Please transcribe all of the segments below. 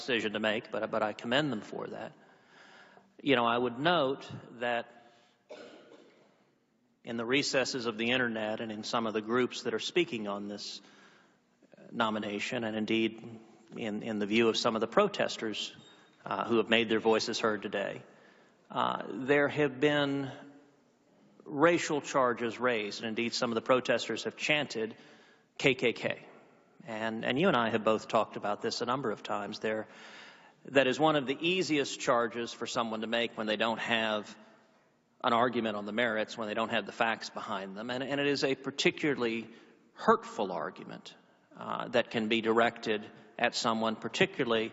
decision to make, but I commend them for that. You know, I would note that in the recesses of the internet and in some of the groups that are speaking on this nomination, and indeed in the view of some of the protesters who have made their voices heard today, there have been racial charges raised, and indeed some of the protesters have chanted KKK. And you and I have both talked about this a number of times. That is one of the easiest charges for someone to make when they don't have an argument on the merits, when they don't have the facts behind them. And it is a particularly hurtful argument that can be directed at someone, particularly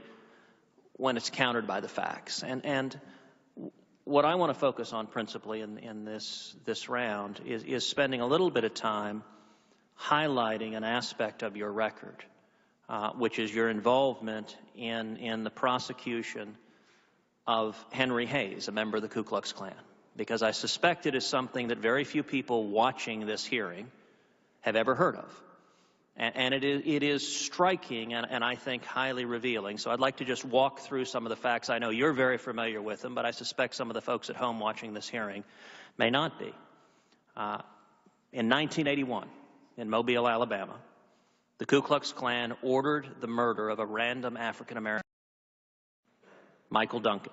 when it's countered by the facts. And what I want to focus on principally in this round is spending a little bit of time highlighting an aspect of your record, which is your involvement in the prosecution of Henry Hayes, a member of the Ku Klux Klan, because I suspect it is something that very few people watching this hearing have ever heard of. And it is striking and I think highly revealing. So I'd like to just walk through some of the facts. I know you're very familiar with them, but I suspect some of the folks at home watching this hearing may not be. In 1981, in Mobile, Alabama, the Ku Klux Klan ordered the murder of a random African-American, Michael Duncan.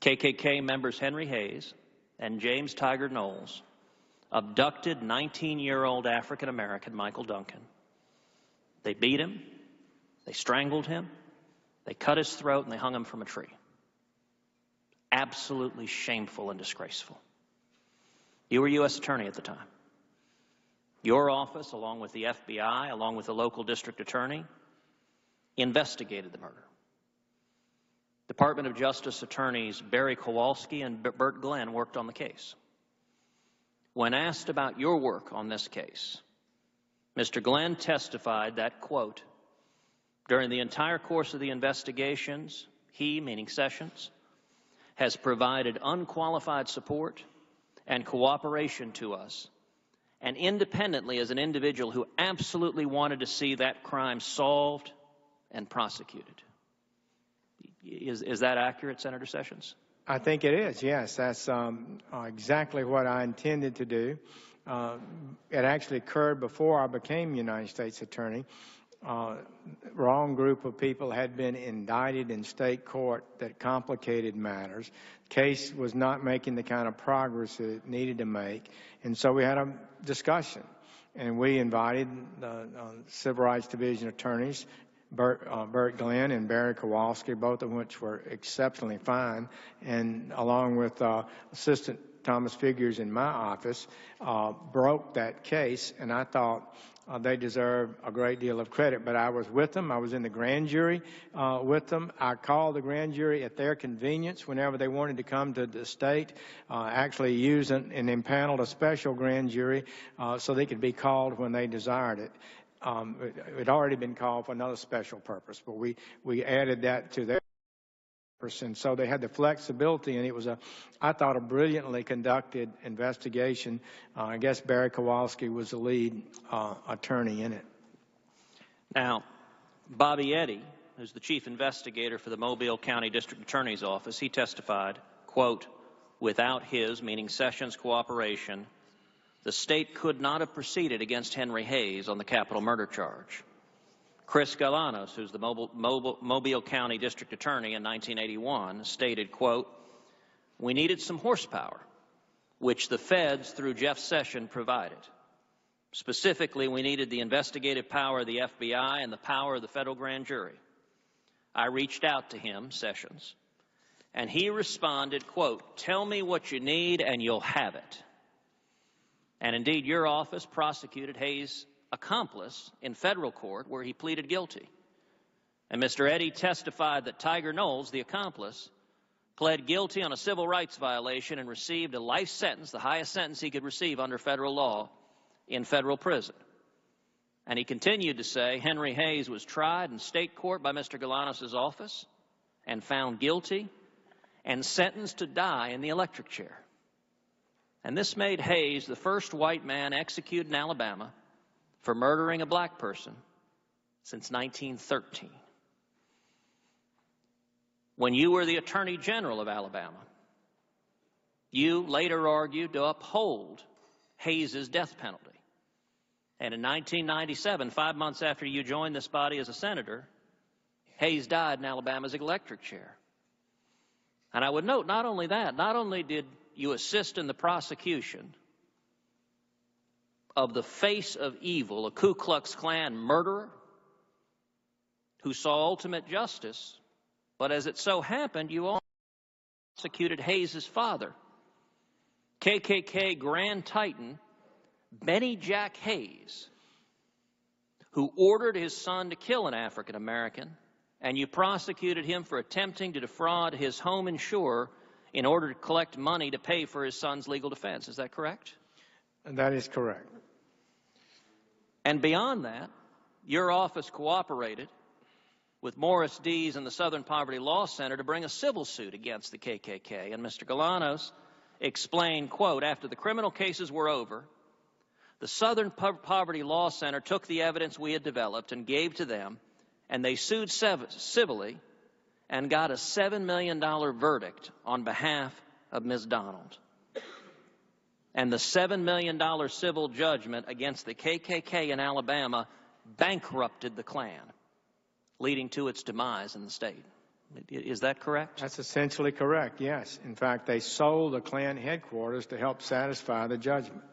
KKK members Henry Hayes and James Tiger Knowles abducted 19-year-old African-American Michael Duncan. They beat him, they strangled him, they cut his throat, and they hung him from a tree. Absolutely shameful and disgraceful. You were U.S. Attorney at the time. Your office, along with the FBI, along with the local district attorney, investigated the murder. Department of Justice attorneys Barry Kowalski and Bert Glenn worked on the case. When asked about your work on this case, Mr. Glenn testified that, quote, during the entire course of the investigations, he, meaning Sessions, has provided unqualified support and cooperation to us, and independently as an individual who absolutely wanted to see that crime solved and prosecuted. Is that accurate, Senator Sessions? I think it is, yes. That's exactly what I intended to do. It actually occurred before I became United States Attorney. Wrong group of people had been indicted in state court that complicated matters. Case was not making the kind of progress it needed to make, and so we had a discussion, and we invited the Civil Rights Division attorneys, Bert Glenn and Barry Kowalski, both of which were exceptionally fine, and along with Assistant Thomas Figures in my office, broke that case, and I thought they deserved a great deal of credit. But I was with them. I was in the grand jury with them. I called the grand jury at their convenience whenever they wanted to come to the state, actually used and impaneled a special grand jury so they could be called when they desired it. It had already been called for another special purpose, but we added that to their purpose, and so they had the flexibility, and it was I thought, a brilliantly conducted investigation. I guess Barry Kowalski was the lead attorney in it. Now, Bobby Eddy, who's the chief investigator for the Mobile County District Attorney's Office, he testified, quote, without his, meaning Sessions' cooperation, the state could not have proceeded against Henry Hayes on the capital murder charge. Chris Galanos, who's the Mobile County District Attorney in 1981, stated, quote, we needed some horsepower, which the feds, through Jeff Sessions, provided. Specifically, we needed the investigative power of the FBI and the power of the federal grand jury. I reached out to him, Sessions, and he responded, quote, tell me what you need and you'll have it. And indeed, your office prosecuted Hayes' accomplice in federal court where he pleaded guilty. And Mr. Eddy testified that Tiger Knowles, the accomplice, pled guilty on a civil rights violation and received a life sentence, the highest sentence he could receive under federal law, in federal prison. And he continued to say Henry Hayes was tried in state court by Mr. Galanos' office and found guilty and sentenced to die in the electric chair. And this made Hayes the first white man executed in Alabama for murdering a black person since 1913. when you were the Attorney General of Alabama, you later argued to uphold Hayes's death penalty. And in 1997, 5 months after you joined this body as a senator, Hayes died in Alabama's electric chair. And I would note, not only that, not only did you assist in the prosecution of the face of evil, a Ku Klux Klan murderer who saw ultimate justice, but as it so happened, you also prosecuted Hayes's father, KKK Grand Titan Benny Jack Hayes, who ordered his son to kill an African American, and you prosecuted him for attempting to defraud his home insurer in order to collect money to pay for his son's legal defense. Is that correct? That is correct. And beyond that, your office cooperated with Morris Dees and the Southern Poverty Law Center to bring a civil suit against the KKK. And Mr. Galanos explained, quote, after the criminal cases were over, the Southern Poverty Law Center took the evidence we had developed and gave to them, and they sued civilly and got a $7 million verdict on behalf of Ms. Donald. And the $7 million civil judgment against the KKK in Alabama bankrupted the Klan, leading to its demise in the state. Is that correct? That's essentially correct, yes. In fact, they sold the Klan headquarters to help satisfy the judgment.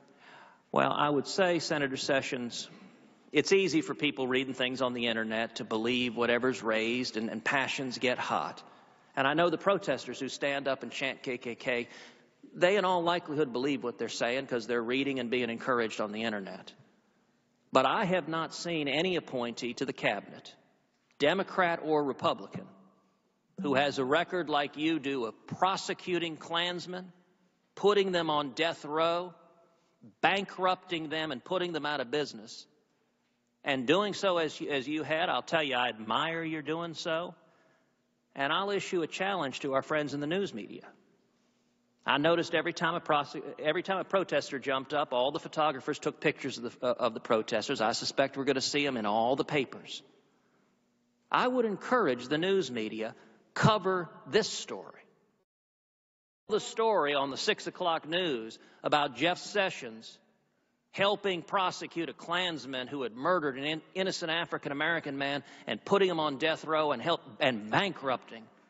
Well, I would say, Senator Sessions, it's easy for people reading things on the internet to believe whatever's raised, and passions get hot. And I know the protesters who stand up and chant KKK, they in all likelihood believe what they're saying because they're reading and being encouraged on the internet. But I have not seen any appointee to the cabinet, Democrat or Republican, who has a record like you do of prosecuting Klansmen, putting them on death row, bankrupting them and putting them out of business, and doing so as you had. I'll tell you, I admire your doing so, and I'll issue a challenge to our friends in the news media. I noticed every time a protester jumped up, all the photographers took pictures of the protesters. I suspect we're going to see them in all the papers. I would encourage the news media, cover this story. The story on the 6 o'clock news about Jeff Sessions helping prosecute a Klansman who had murdered an innocent African-American man and putting him on death row and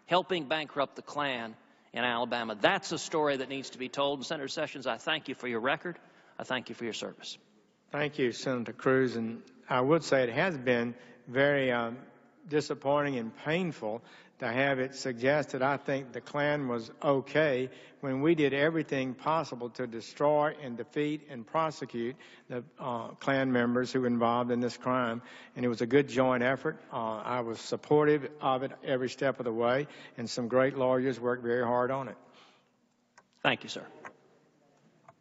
helping bankrupt the Klan in Alabama. That's a story that needs to be told. And Senator Sessions, I thank you for your record. I thank you for your service. Thank you, Senator Cruz. And I would say it has been very disappointing and painful to have it suggested I think the Klan was okay when we did everything possible to destroy and defeat and prosecute the Klan members who were involved in this crime. And it was a good joint effort. I was supportive of it every step of the way, and some great lawyers worked very hard on it. Thank you, sir.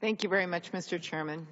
Thank you very much, Mr. Chairman.